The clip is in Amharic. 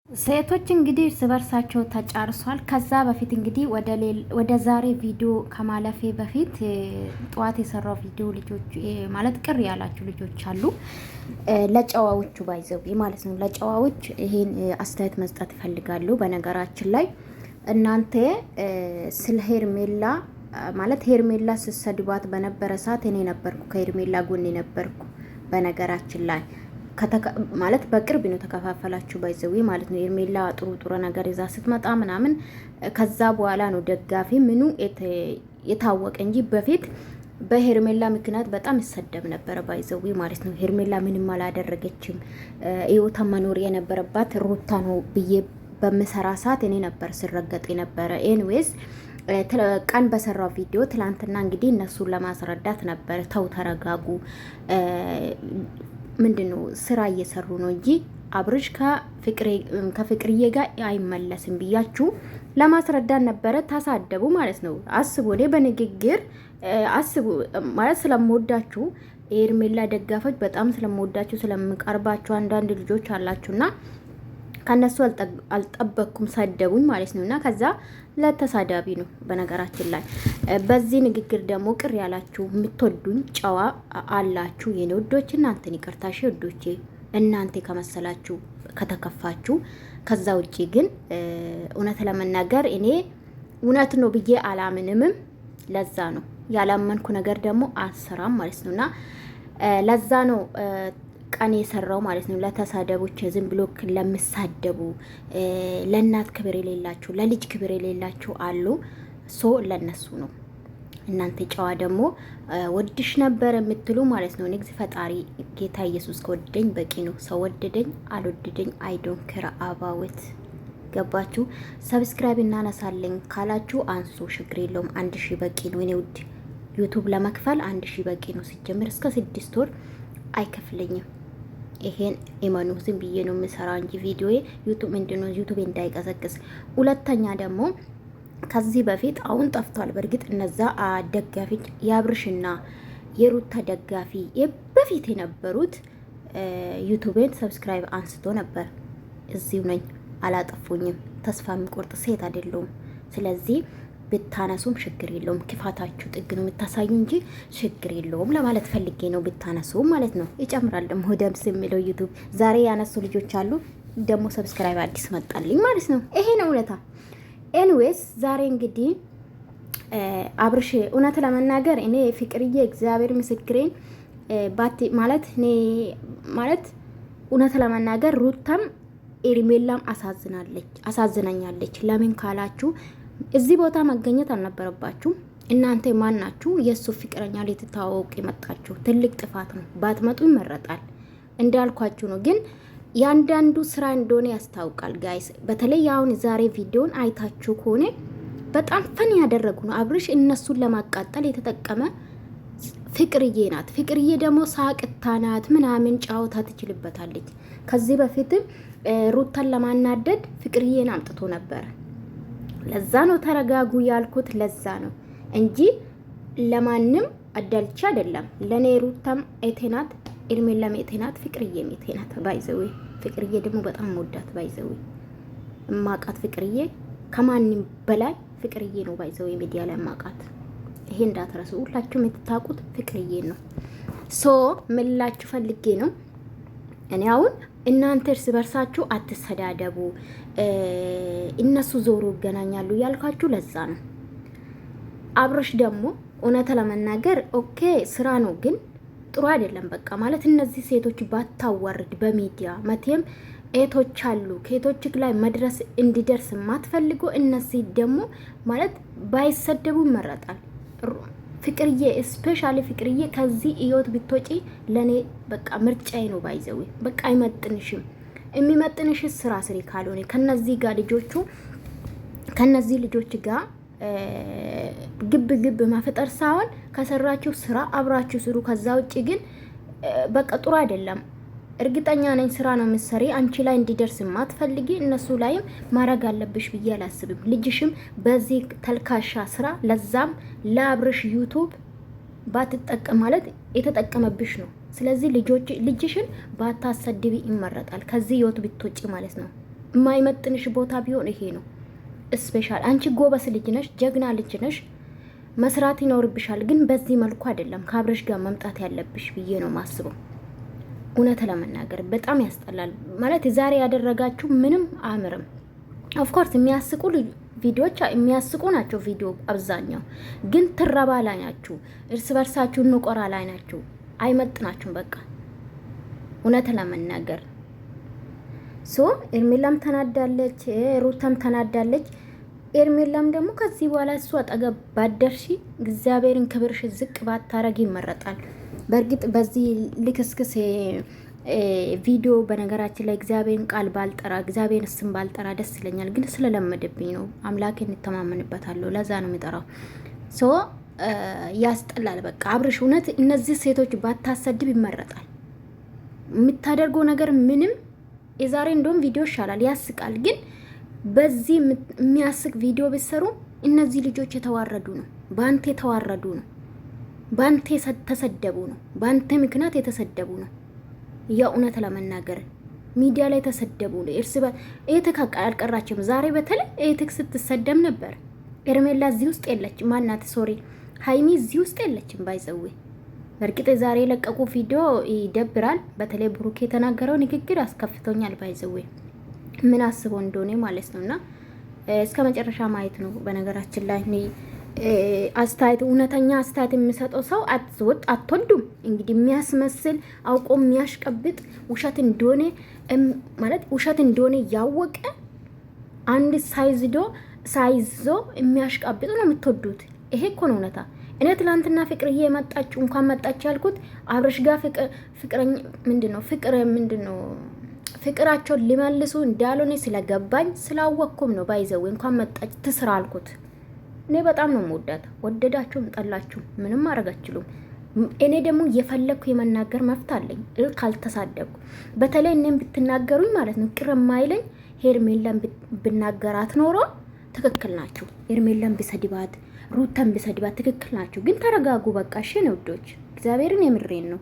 ሴቶች እንግዲህ እርስ በርሳቸው ተጫርሷል። ከዛ በፊት እንግዲህ ወደ ዛሬ ቪዲዮ ከማለፌ በፊት ጠዋት የሰራው ቪዲዮ ልጆች ማለት ቅር ያላችሁ ልጆች አሉ። ለጨዋዎቹ ባይዘው ማለት ነው። ለጨዋዎች ይሄን አስተያየት መስጠት ይፈልጋሉ። በነገራችን ላይ እናንተ ስለ ሄርሜላ ማለት ሄርሜላ ስትሰድቧት በነበረ ሰዓት እኔ ነበርኩ ከሄርሜላ ጎን ነበርኩ። በነገራችን ላይ ማለት በቅርብ ነው ተከፋፈላችሁ ባይዘዊ ማለት ነው። ሄርሜላ ጥሩ ነገር ይዛ ስትመጣ ምናምን ከዛ በኋላ ነው ደጋፊ ምኑ የታወቀ እንጂ በፊት በሄርሜላ ምክንያት በጣም ይሰደብ ነበር ባይዘዊ ማለት ነው። ሄርሜላ ምንም አላደረገችም። ህይወቷ መኖር የነበረባት ሩታ ነው ብዬ በምሰራ ሰዓት እኔ ነበር ስረገጥ የነበረ። ኤንዌዝ ቀን በሰራው ቪዲዮ ትላንትና እንግዲህ እነሱን ለማስረዳት ነበር። ተው ተረጋጉ፣ ምንድነው ስራ እየሰሩ ነው እንጂ አብርሽ ከፍቅርዬ ጋር አይመለስም ብያችሁ ለማስረዳት ነበረ። ታሳደቡ ማለት ነው። አስቡ፣ እኔ በንግግር አስቡ ማለት ስለምወዳችሁ የሄርሜላ ደጋፎች በጣም ስለምወዳችሁ ስለምቀርባችሁ አንዳንድ ልጆች አላችሁና ከነሱ አልጠበቅኩም ሰደቡኝ ማለት ነው። እና ከዛ ለተሳዳቢ ነው። በነገራችን ላይ በዚህ ንግግር ደግሞ ቅር ያላችሁ የምትወዱኝ ጨዋ አላችሁ የኔ ወዶች፣ እናንተን ይቅርታሽ ወዶቼ፣ እናንተ ከመሰላችሁ ከተከፋችሁ። ከዛ ውጪ ግን እውነት ለመናገር እኔ እውነት ነው ብዬ አላምንምም። ለዛ ነው ያላመንኩ ነገር ደግሞ አሰራም ማለት ነውና ለዛ ነው ቀን የሰራው ማለት ነው። ለተሳደቦች ዝም ብሎ ለምሳደቡ ለእናት ክብር የሌላችሁ ለልጅ ክብር የሌላችሁ አሉ። ሶ ለነሱ ነው። እናንተ ጨዋ ደግሞ ወድሽ ነበር የምትሉ ማለት ነው። ንግስ ፈጣሪ ጌታ ኢየሱስ ከወደደኝ በቂ ነው። ሰው ወደደኝ አልወደደኝ አይዶን ክራ አባውት ገባችሁ። ሰብስክራይብ እናነሳለኝ ካላችሁ አንሱ፣ ችግር የለውም። 1000 በቂ ነው። እኔ ውድ ዩቲዩብ ለመክፈል 1000 በቂ ነው። ሲጀምር እስከ 6 ወር አይከፍለኝም። ይሄን ኢማኑ ዝም ብዬ ነው የምሰራ እንጂ ቪዲዮ ዩቲዩብ ምንድነው ዩቲዩብ እንዳይቀዘቅዝ። ሁለተኛ ደግሞ ከዚህ በፊት አሁን ጠፍቷል። በእርግጥ እነዛ ደጋፊ የአብርሽና የሩታ ደጋፊ በፊት የነበሩት ዩቲዩብን ሰብስክራይብ አንስቶ ነበር። እዚሁ ነኝ፣ አላጠፉኝም። ተስፋ የሚቆርጥ ሴት አይደለሁም። ስለዚህ ብታነሱም ችግር የለውም። ክፋታችሁ ጥግ ነው የምታሳዩ እንጂ ችግር የለውም ለማለት ፈልጌ ነው። ብታነሱ ማለት ነው። ይጨምራል ደግሞ ደምስ የሚለው ዩቲዩብ ዛሬ ያነሱ ልጆች አሉ። ደግሞ ሰብስክራይብ አዲስ መጣልኝ ማለት ነው። ይሄ ነው እውነታ። ኤንዌስ ዛሬ እንግዲህ አብርሽ እውነት ለመናገር እኔ ፍቅርዬ እግዚአብሔር ምስክሬን ማለት እኔ ማለት እውነት ለመናገር ሩታም ሄርሜላም አሳዝናኛለች። ለምን ካላችሁ እዚህ ቦታ መገኘት አልነበረባችሁ። እናንተ ማን ናችሁ? የሱ ፍቅረኛ ልትታወቁ የመጣችሁ ትልቅ ጥፋት ነው። ባትመጡ ይመረጣል። እንዳልኳችሁ ነው። ግን ያንዳንዱ ስራ እንደሆነ ያስታውቃል ጋይስ። በተለይ አሁን ዛሬ ቪዲዮን አይታችሁ ከሆነ በጣም ፈን ያደረጉ ነው። አብርሽ እነሱን ለማቃጠል የተጠቀመ ፍቅርዬ ናት። ፍቅርዬ ደግሞ ሳቅታ ናት፣ ምናምን ጫወታ ትችልበታለች። ከዚህ በፊትም ሩታን ለማናደድ ፍቅርዬን አምጥቶ ነበረ። ለዛ ነው ተረጋጉ ያልኩት። ለዛ ነው እንጂ ለማንም አዳልቻ አይደለም። ለኔ ሩታም ኤቴናት፣ ሄርሜላም ኤቴናት፣ ፍቅርዬም ኤቴናት። ባይዘው ፍቅርዬ ደግሞ በጣም ወዳት ባይዘው ማቃት። ፍቅርዬ ከማንም በላይ ፍቅርዬ ነው ባይዘው ሚዲያ ላይ ማቃት። ይሄ እንዳትረሱ ሁላችሁም የምታውቁት ፍቅርዬ ነው። ሶ ምላችሁ ፈልጌ ነው እኔ አሁን እናንተ እርስ በርሳችሁ አትሰዳደቡ፣ እነሱ ዞሮ ይገናኛሉ ያልኳችሁ ለዛ ነው። አብርሽ ደግሞ እውነት ለመናገር ኦኬ ስራ ነው፣ ግን ጥሩ አይደለም። በቃ ማለት እነዚህ ሴቶች ባታዋርድ በሚዲያ መቴም ኤቶች አሉ። ከኤቶች ላይ መድረስ እንዲደርስ ማትፈልጉ እነዚህ ደግሞ ማለት ባይሰደቡ ይመረጣል። ፍቅርዬ ስፔሻሊ ፍቅርዬ ከዚህ ህይወት ብትወጪ ለኔ በቃ ምርጫዬ ነው። ባይዘው በቃ አይመጥንሽም። የሚመጥንሽ ስራ ስሪ። ካልሆነ ከነዚህ ልጆች ጋር ግብ ማፈጠር ሳይሆን ከሰራችሁ ስራ አብራችሁ ስሩ። ከዛ ውጪ ግን በቃ ጥሩ አይደለም። እርግጠኛ ነኝ ስራ ነው የምትሰሪ። አንቺ ላይ እንዲደርስ ማትፈልጊ እነሱ ላይም ማድረግ አለብሽ ብዬ አላስብም። ልጅሽም በዚህ ተልካሻ ስራ ለዛም ለአብርሽ ዩቲዩብ ባትጠቀም ማለት የተጠቀመብሽ ነው። ስለዚህ ልጅሽን ባታሰድቢ ይመረጣል። ከዚህ ህይወት ብትወጪ ማለት ነው። የማይመጥንሽ ቦታ ቢሆን ይሄ ነው ስፔሻል። አንቺ ጎበስ ልጅ ነሽ፣ ጀግና ልጅ ነሽ፣ መስራት ይኖርብሻል። ግን በዚህ መልኩ አይደለም ከአብርሽ ጋር መምጣት ያለብሽ ብዬ ነው ማስበው። እውነት ለመናገር በጣም ያስጠላል። ማለት ዛሬ ያደረጋችሁ ምንም አያምርም። ኦፍኮርስ የሚያስቁ ቪዲዮዎች የሚያስቁ ናቸው። ቪዲዮ አብዛኛው ግን ትረባ ላይ ናችሁ፣ እርስ በርሳችሁ ንቆራ ላይ ናችሁ። አይመጥናችሁም በቃ እውነት ለመናገር ኤርሜላም ተናዳለች፣ ሩታም ተናዳለች። ኤርሜላም ደግሞ ከዚህ በኋላ እሱ አጠገብ ባደርሺ እግዚአብሔርን ክብርሽ ዝቅ ባታረግ ይመረጣል። በእርግጥ በዚህ ልክስክስ ቪዲዮ በነገራችን ላይ እግዚአብሔርን ቃል ባልጠራ እግዚአብሔርን ስም ባልጠራ ደስ ይለኛል፣ ግን ስለለመደብኝ ነው። አምላኬን እንተማመንበታለሁ፣ ለዛ ነው የሚጠራው። ያስጠላል በቃ አብርሽ። እውነት እነዚህ ሴቶች ባታሰድብ ይመረጣል። የምታደርገው ነገር ምንም የዛሬ እንደውም ቪዲዮ ይሻላል፣ ያስቃል። ግን በዚህ የሚያስቅ ቪዲዮ ቢሰሩ እነዚህ ልጆች የተዋረዱ ነው፣ በአንተ የተዋረዱ ነው፣ በአንተ ተሰደቡ ነው፣ በአንተ ምክንያት የተሰደቡ ነው። የእውነት ለመናገር ሚዲያ ላይ ተሰደቡ ነው። እርስ በተካቃ አልቀራችም። ዛሬ በተለይ ኤቴክ ስትሰደም ነበር። ኤርሜላ እዚህ ውስጥ የለችም። ማናት ሶሪ ሃይሚ እዚህ ውስጥ የለችም። ባይዘዌ በእርግጥ ዛሬ የለቀቁ ቪዲዮ ይደብራል። በተለይ ብሩክ የተናገረው ንግግር አስከፍቶኛል። ባይዘዌ ምን አስበው እንደሆነ ማለት ነውና እስከ መጨረሻ ማየት ነው። በነገራችን ላይ አስተያየት እውነተኛ አስተያየት የሚሰጠው ሰው አትወዱም። እንግዲህ የሚያስመስል አውቆ የሚያሽቀብጥ ውሸት እንደሆነ ማለት ውሸት እንደሆነ ያወቀ አንድ ሳይዞ የሚያሽቀብጥ ነው የምትወዱት። ይሄ እኮ ነው እውነታ። እኔ ትላንትና ፍቅርዬ የመጣችሁ እንኳን መጣች ያልኩት አብርሽ ጋር ፍቅራቸውን ሊመልሱ እንዳልሆነ ስለገባኝ ስላወቅኩም ነው። ባይዘው እንኳን መጣች ትስራ አልኩት። እኔ በጣም ነው የምወዳት። ወደዳችሁም ጠላችሁ ምንም ማድረግ አትችሉም። እኔ ደግሞ እየፈለግኩ የመናገር መብት አለኝ ካልተሳደብኩ። በተለይ እኔም ብትናገሩኝ ማለት ነው ቅር የማይለኝ ሄርሜላን ብናገራት ኖሮ ትክክል ናችሁ። ሄርሜላን ብሰድባት፣ ሩታን ብሰድባት ትክክል ናችሁ። ግን ተረጋጉ በቃ። እሺ ነው ውዶች፣ እግዚአብሔርን የምሬን ነው።